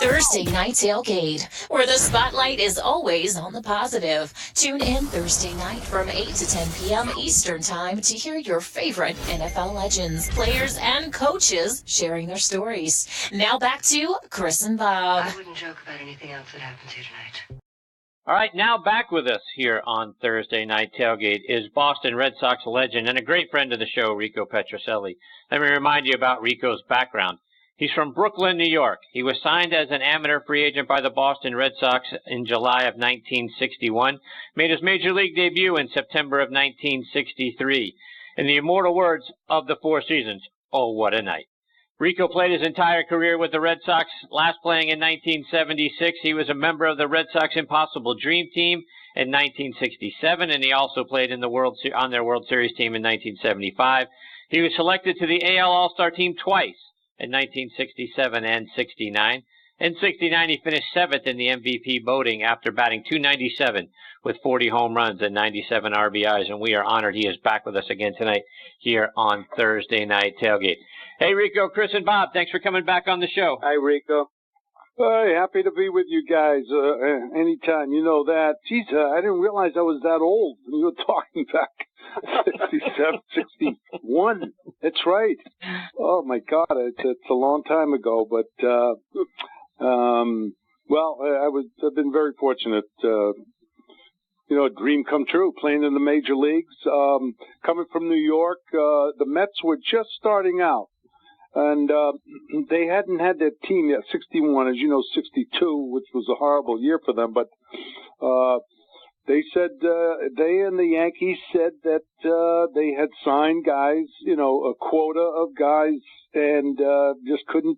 Thursday Night Tailgate, where the spotlight is always on the positive. Tune in Thursday night from 8 to 10 p.m. Eastern Time to hear your favorite NFL legends, players, and coaches sharing their stories. Now back to Chris and Bob. I wouldn't joke about anything else that happens here tonight. All right, now back with us here on Thursday Night Tailgate is Boston Red Sox legend and a great friend of the show, Rico Petrocelli. Let me remind you about Rico's background. He's from Brooklyn, New York. He was signed as an amateur free agent by the Boston Red Sox in July of 1961, made his major league debut in September of 1963. In the immortal words of the Four Seasons, oh, what a night. Rico played his entire career with the Red Sox, last playing in 1976. He was a member of the Red Sox Impossible Dream Team in 1967, and he also played in on their World Series team in 1975. He was selected to the AL All-Star team twice, in 1967 and 69. In 69, he finished 7th in the MVP voting after batting .297 with 40 home runs and 97 RBIs, and we are honored he is back with us again tonight here on Thursday Night Tailgate. Hey, Rico, Chris, and Bob, thanks for coming back on the show. Hi, Rico. Hey, happy to be with you guys anytime. You know that. Geez, I didn't realize I was that old. You were talking back 67, 61. That's right. Oh, my God. It's a long time ago. But, I've been very fortunate. A dream come true, playing in the major leagues. Coming from New York, the Mets were just starting out. And they hadn't had their team yet, 61, as you know, 62, which was a horrible year for them. But they said, they and the Yankees said that they had signed guys, a quota of guys, and just couldn't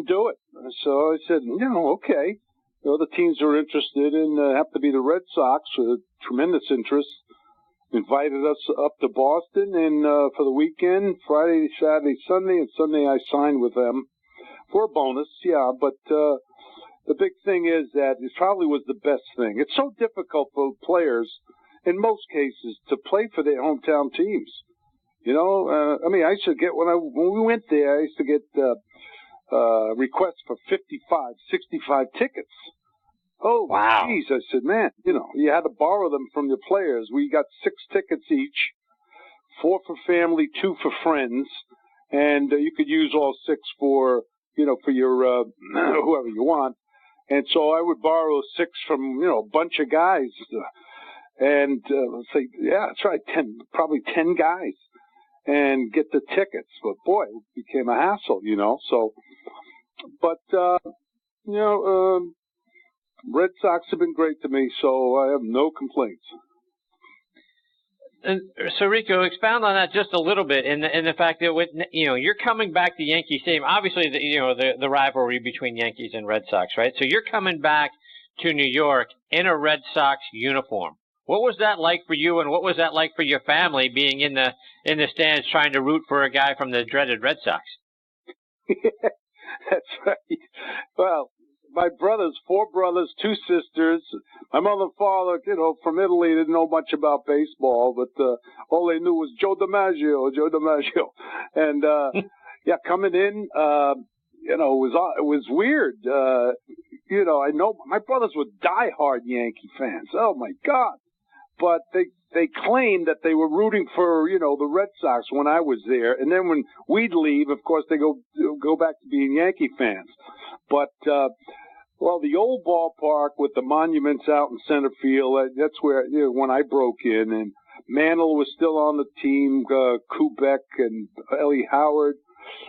do it. So I said, okay. The teams are interested in, have to be the Red Sox with tremendous interest. Invited us up to Boston and for the weekend, Friday, Saturday, Sunday, and Sunday I signed with them for a bonus, yeah. But the big thing is that it probably was the best thing. It's so difficult for players, in most cases, to play for their hometown teams. I used to get, when we went there, I used to get requests for 55, 65 tickets. Oh, wow. Geez. I said, man, you had to borrow them from your players. We got 6 tickets each, 4 for family, 2 for friends, and you could use all 6 for your whoever you want. And so I would borrow 6 from, a bunch of guys, and let's say, yeah, that's right, probably 10 guys, and get the tickets. But boy, it became a hassle, so, but, Red Sox have been great to me, so I have no complaints. And so, Rico, expound on that just a little bit in the fact that you're coming back to Yankee Stadium. Obviously, the rivalry between Yankees and Red Sox, right? So you're coming back to New York in a Red Sox uniform. What was that like for you, and what was that like for your family, being in the stands trying to root for a guy from the dreaded Red Sox? That's right. Well, my brothers, 4 brothers, 2 sisters. My mother and father, from Italy, didn't know much about baseball, but all they knew was Joe DiMaggio. And, coming in, it was weird. I know my brothers were diehard Yankee fans. Oh, my God. But they claimed that they were rooting for, the Red Sox when I was there. And then when we'd leave, of course, they go back to being Yankee fans. But, the old ballpark with the monuments out in center field, that's where, when I broke in, and Mantle was still on the team, Kubek and Ellie Howard,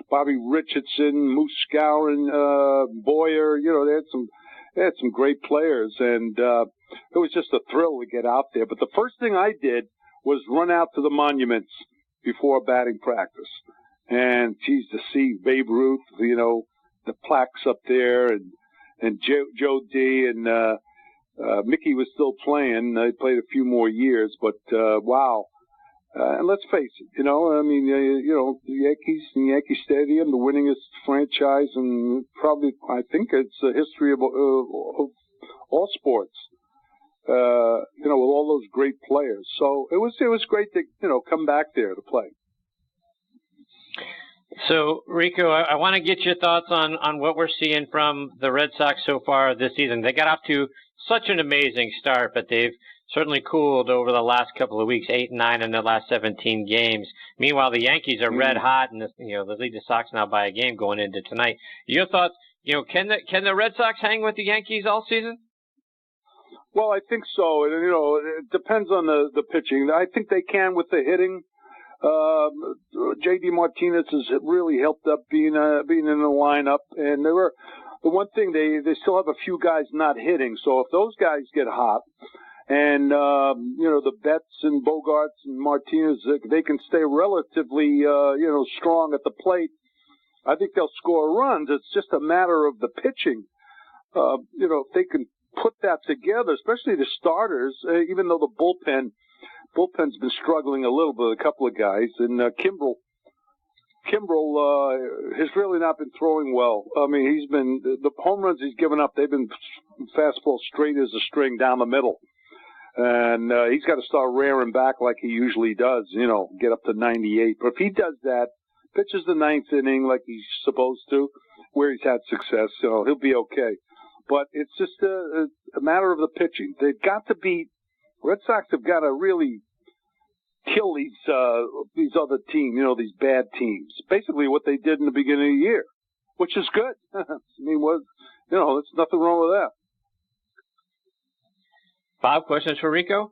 Bobby Richardson, Moose Skowron, Boyer, they had some great players, and it was just a thrill to get out there. But the first thing I did was run out to the monuments before batting practice. And, geez, to see Babe Ruth, the plaques up there, and Joe D. and Mickey was still playing. He played a few more years, but wow. And let's face it, the Yankees and Yankee Stadium, the winningest franchise, and probably, I think it's the history of all sports. With all those great players. So it was great to, come back there to play. So, Rico, I want to get your thoughts on what we're seeing from the Red Sox so far this season. They got off to such an amazing start, but they've certainly cooled over the last couple of weeks, 8-9 in their last 17 games. Meanwhile, the Yankees are red hot, and they lead the Sox now by a game going into tonight. Your thoughts? Can the Red Sox hang with the Yankees all season? Well, I think so. And, it depends on the pitching. I think they can with the hitting. J.D. Martinez has really helped up being in the lineup. And the one thing, they still have a few guys not hitting. So if those guys get hot and, the Betts and Bogarts and Martinez, they can stay relatively, strong at the plate, I think they'll score runs. It's just a matter of the pitching. If they can put that together, especially the starters, even though the bullpen's been struggling a little bit, a couple of guys, and Kimbrel has really not been throwing well. I mean, he's been, the home runs he's given up, they've been fastball straight as a string down the middle. And he's got to start rearing back like he usually does, get up to 98. But if he does that, pitches the ninth inning like he's supposed to, where he's had success, he'll be okay. But it's just a matter of the pitching. They've got to beat, Red Sox have got to really kill these other teams, these bad teams. Basically what they did in the beginning of the year, which is good. I mean, there's nothing wrong with that. Bob, questions for Rico?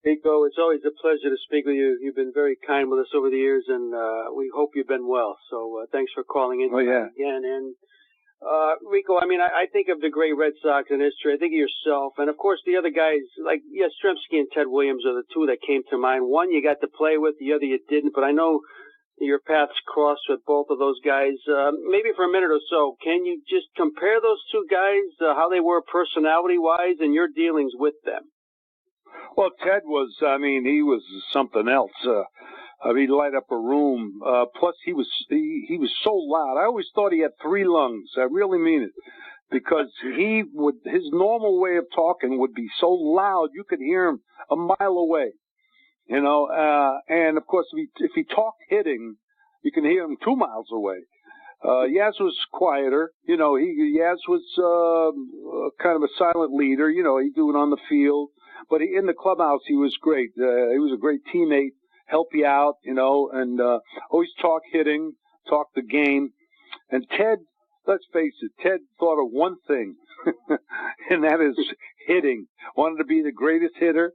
Rico, it's always a pleasure to speak with you. You've been very kind with us over the years, and we hope you've been well. So thanks for calling in again. And Rico, I mean, I think of the great Red Sox in history. I think of yourself, and of course the other guys like Yastrzemski and Ted Williams are the two that came to mind. One you got to play with, the other you didn't. But I know your paths crossed with both of those guys. Maybe for a minute or so, can you just compare those two guys, how they were personality-wise, and your dealings with them? Well, Ted was, he was something else. He'd light up a room. Plus, he was so loud. I always thought he had three lungs. I really mean it. Because his normal way of talking would be so loud, you could hear him a mile away. And of course, if he talked hitting, you can hear him 2 miles away. Yaz was quieter. Yaz was kind of a silent leader. He'd do it on the field. But in the clubhouse, he was great. He was a great teammate, help you out, and always talk hitting, talk the game. And Ted, let's face it, Ted thought of one thing, and that is hitting. Wanted to be the greatest hitter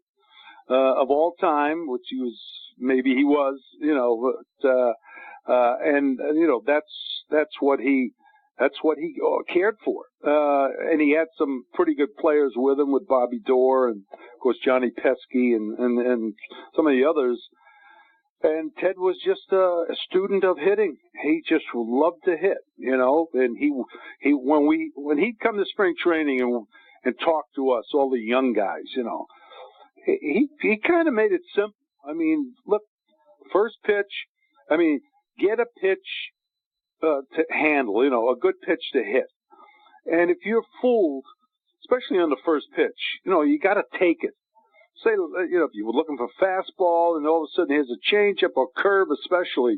of all time, which he was, that's what he cared for. And he had some pretty good players with him, with Bobby Doerr and, of course, Johnny Pesky and some of the others. And Ted was just a student of hitting. He just loved to hit, and when he'd come to spring training and talk to us, all the young guys, he kind of made it simple. I mean, look, first pitch, get a pitch to handle, a good pitch to hit. And if you're fooled, especially on the first pitch, you got to take it. Say, if you were looking for fastball and all of a sudden here's a changeup or curve especially,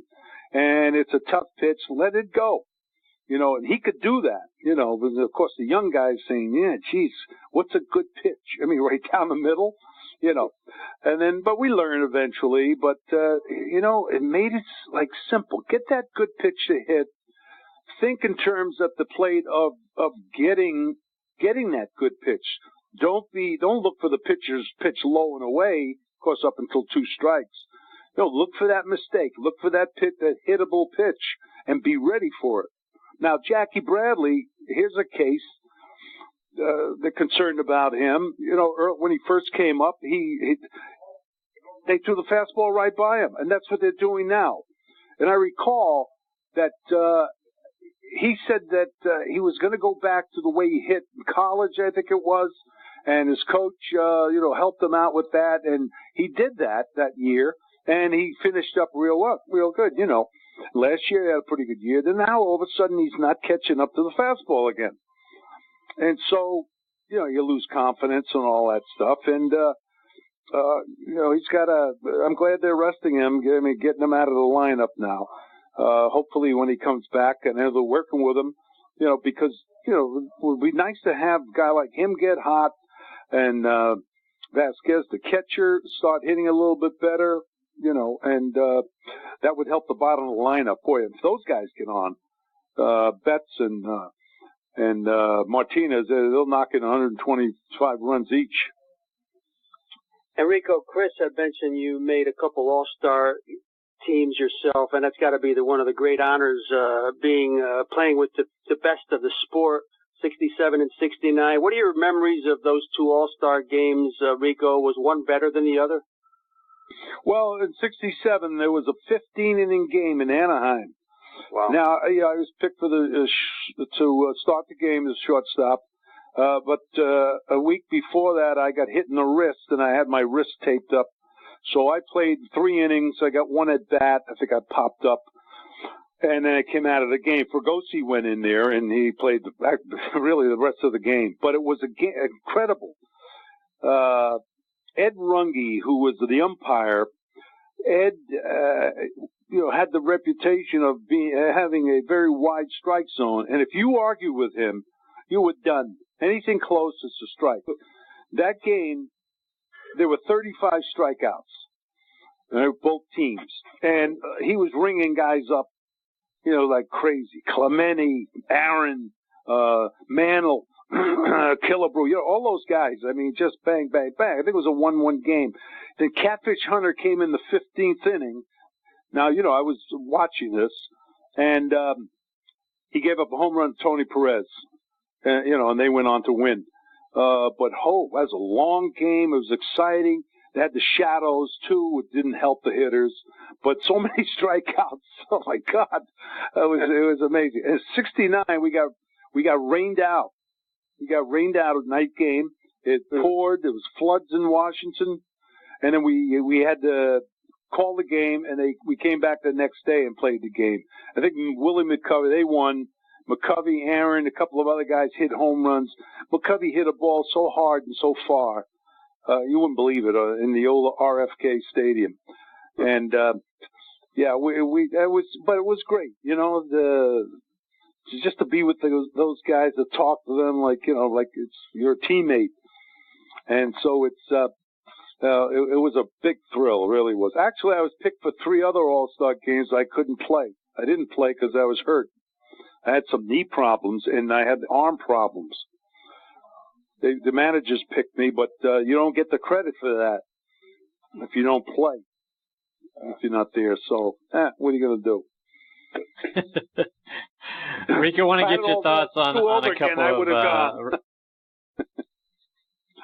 and it's a tough pitch, let it go. And he could do that, but of course the young guys saying, yeah, geez, what's a good pitch? Right down the middle, and then, but we learn eventually, but, it made it simple. Get that good pitch to hit. Think in terms at the plate of getting that good pitch. Don't look for the pitcher's pitch low and away, of course, up until 2 strikes. Look for that mistake. Look for that hittable pitch, and be ready for it. Now, Jackie Bradley, here's a case. They're concerned about him. When he first came up, they threw the fastball right by him, and that's what they're doing now. And I recall that he said that he was going to go back to the way he hit in college, I think it was, and his coach, helped him out with that, and he did that year, and he finished up real good. Last year he had a pretty good year. Then now all of a sudden he's not catching up to the fastball again, and so you lose confidence and all that stuff, and he's got I'm glad they're resting him, getting him out of the lineup now. hopefully when he comes back, and they're working with him, because, it would be nice to have a guy like him get hot and Vasquez, the catcher, start hitting a little bit better, and that would help the bottom of the lineup. Boy, if those guys get on, Betts and Martinez, they'll knock in 125 runs each. Enrico, Chris had mentioned you made a couple All-Star teams yourself, and that's got to be one of the great honors, playing with the best of the sport, 67 and 69. What are your memories of those two All-Star games, Rico? Was one better than the other? Well, in 67, there was a 15-inning game in Anaheim. Wow. Now, I was picked for to start the game as shortstop, but a week before that, I got hit in the wrist, and I had my wrist taped up. So I played 3 innings. I got 1 at bat. I think I popped up. And then I came out of the game. Fergosi went in there, and he played really the rest of the game. But it was incredible. Ed Runge, who was the umpire, Ed, had the reputation of having a very wide strike zone. And if you argue with him, you were done. Anything close is a strike. That game, there were 35 strikeouts, both teams. And he was ringing guys up, like crazy. Clemente, Aaron, Mantle, Killebrew, all those guys. I mean, just bang, bang, bang. I think it was a 1-1 game. Then Catfish Hunter came in the 15th inning. Now, I was watching this, and he gave up a home run to Tony Perez, and they went on to win. But that was a long game. It was exciting. They had the shadows, too. It didn't help the hitters. But so many strikeouts. Oh, my God. It was amazing. In 69, we got rained out. We got rained out at night game. It poured. There was floods in Washington. And then we had to call the game, and we came back the next day and played the game. I think Willie McCovey, they won. McCovey, Aaron, a couple of other guys hit home runs. McCovey hit a ball so hard and so far, you wouldn't believe it, in the old RFK Stadium. And but it was great, just to be with those guys, to talk to them like it's your teammate. And so it was a big thrill, it really was. Actually, I was picked for 3 other All-Star games I couldn't play. I didn't play because I was hurt. I had some knee problems, and I had arm problems. The managers picked me, but you don't get the credit for that if you don't play, if you're not there. So, what are you going to do? Rico, I want to get your thoughts on a couple of...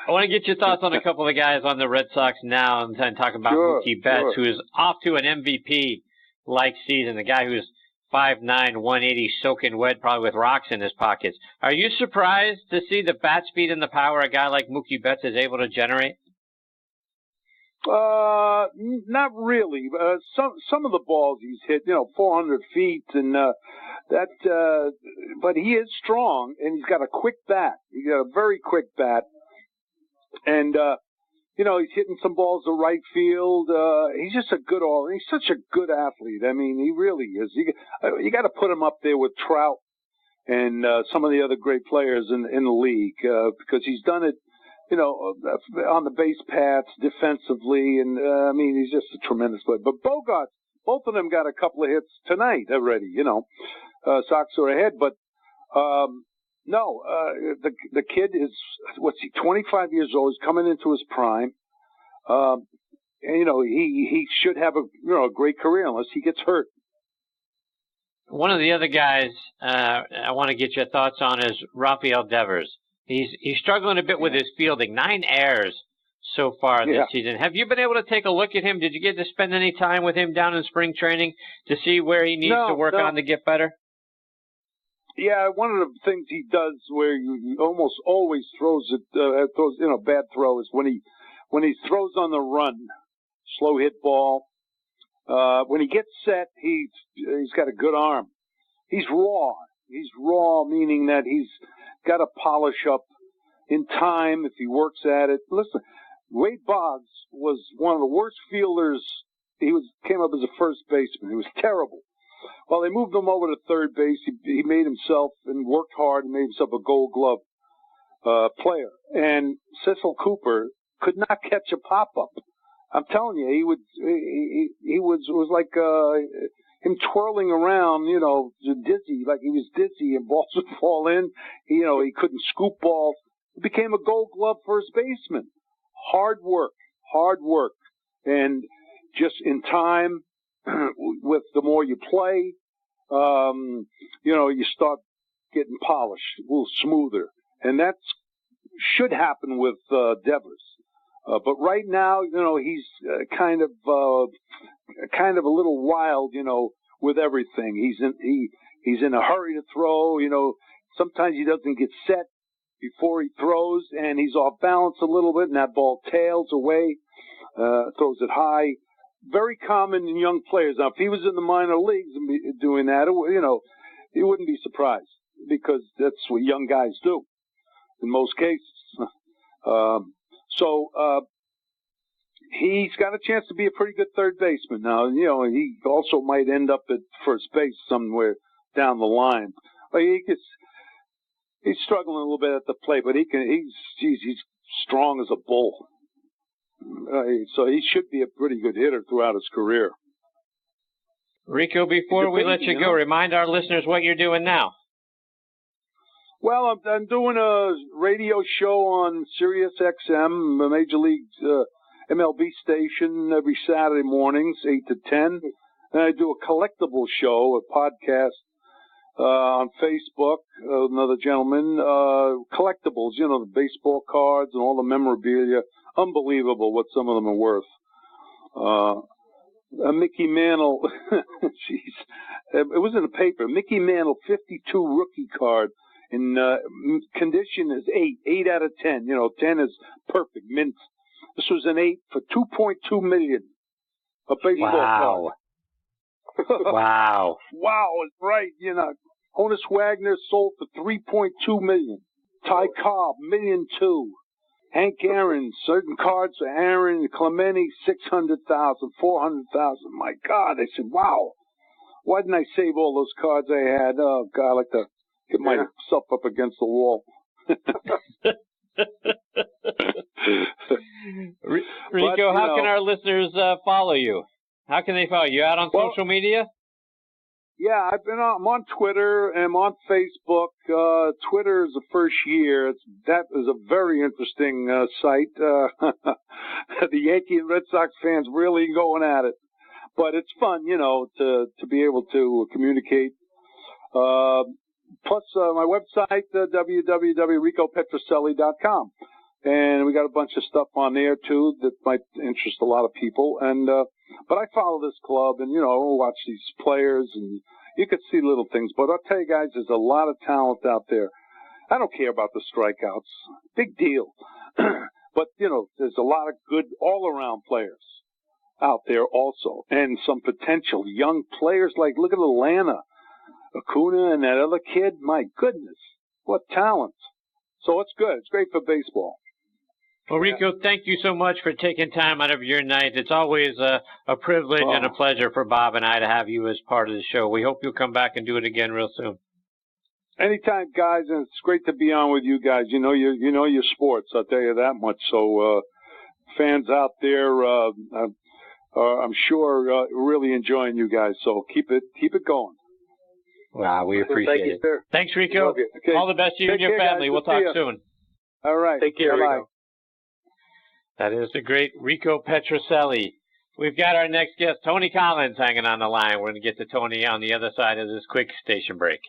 I want to get your thoughts on a couple of guys on the Red Sox now, and talk about Mookie Betts, who is off to an MVP-like season, the guy who's 5'9", 180, soaking wet, probably with rocks in his pockets. Are you surprised to see the bat speed and the power a guy like Mookie Betts is able to generate? Not really. Some of the balls he's hit, 400 feet, and but he is strong, and he's got a quick bat. He's got a very quick bat, and he's hitting some balls to right field. He's just he's such a good athlete. I mean, he really is. You got to put him up there with Trout and some of the other great players in the league, because he's done it, on the base paths, defensively, and he's just a tremendous player. But Bogarts, both of them got a couple of hits tonight already. Sox are ahead, but no, the kid is, 25 years old. He's coming into his prime. And, he should have a great career unless he gets hurt. One of the other guys I want to get your thoughts on is Rafael Devers. He's struggling a bit with his fielding. 9 errors so far this season. Have you been able to take a look at him? Did you get to spend any time with him down in spring training to see where he needs to work on to get better? Yeah, one of the things he does where he almost always throws bad throws when he throws on the run, slow hit ball. When he gets set, he's got a good arm. He's raw. He's raw, meaning that he's got to polish up in time if he works at it. Listen, Wade Boggs was one of the worst fielders. He came up as a first baseman. He was terrible. Well, they moved him over to third base. He made himself and worked hard and made himself a Gold Glove player. And Cecil Cooper could not catch a pop-up. I'm telling you, he was like him twirling around, dizzy, like he was dizzy, and balls would fall in. He couldn't scoop balls. He became a Gold Glove first baseman. Hard work, and just in time, with the more you play, you start getting polished, a little smoother, and that should happen with Devers. But right now, he's kind of a little wild, with everything. He's in a hurry to throw. Sometimes he doesn't get set before he throws, and he's off balance a little bit, and that ball tails away, throws it high. Very common in young players. Now, if he was in the minor leagues and doing that, he wouldn't be surprised, because that's what young guys do in most cases. So he's got a chance to be a pretty good third baseman. Now, he also might end up at first base somewhere down the line. But he's struggling a little bit at the plate, but he's strong as a bull. So he should be a pretty good hitter throughout his career. Rico, before we let you go, remind our listeners what you're doing now. Well, I'm doing a radio show on Sirius XM, the Major League MLB station, every Saturday mornings, 8 to 10. And I do a collectible show, a podcast on Facebook, another gentleman, collectibles, the baseball cards and all the memorabilia. Unbelievable what some of them are worth. A Mickey Mantle, it was in the paper, Mickey Mantle 52 rookie card. In condition is 8 out of 10. 10 is perfect, mint. This was an 8 for $2.2 million. A baseball card. Wow. Wow, it's right. Honus Wagner sold for $3.2 million. Ty Cobb, $1.2 million. Hank Aaron, certain cards for Aaron Clemente, $600,000, $400,000. My God, I said, wow. Why didn't I save all those cards I had? Oh God, I like to get myself up against the wall. Rico, how can our listeners follow you? How can they follow you? Out on social media? Yeah, I'm on Twitter, and I'm on Facebook. Twitter is the first year. That is a very interesting site. The Yankee and Red Sox fans really going at it. But it's fun, to be able to communicate. Plus, my website, www.ricopetrocelli.com. And we got a bunch of stuff on there, too, that might interest a lot of people. And but I follow this club and, watch these players, and you could see little things. But I'll tell you guys, there's a lot of talent out there. I don't care about the strikeouts. Big deal. But, there's a lot of good all-around players out there also. And some potential young players, like, look at Atlanta. Acuna and that other kid, my goodness, what talent. So it's good. It's great for baseball. Well, Rico, thank you so much for taking time out of your night. It's always a privilege and a pleasure for Bob and I to have you as part of the show. We hope you'll come back and do it again real soon. Anytime, guys, and it's great to be on with you guys. You know your sports, I'll tell you that much. So fans out there, I'm sure really enjoying you guys. So keep it going. Wow, we appreciate it. Sir. Thanks, Rico. Okay. All the best to you and your family. We'll talk soon. All right. Take care, Bye-bye. Rico. That is the great Rico Petrocelli. We've got our next guest, Tony Collins, hanging on the line. We're going to get to Tony on the other side of this quick station break.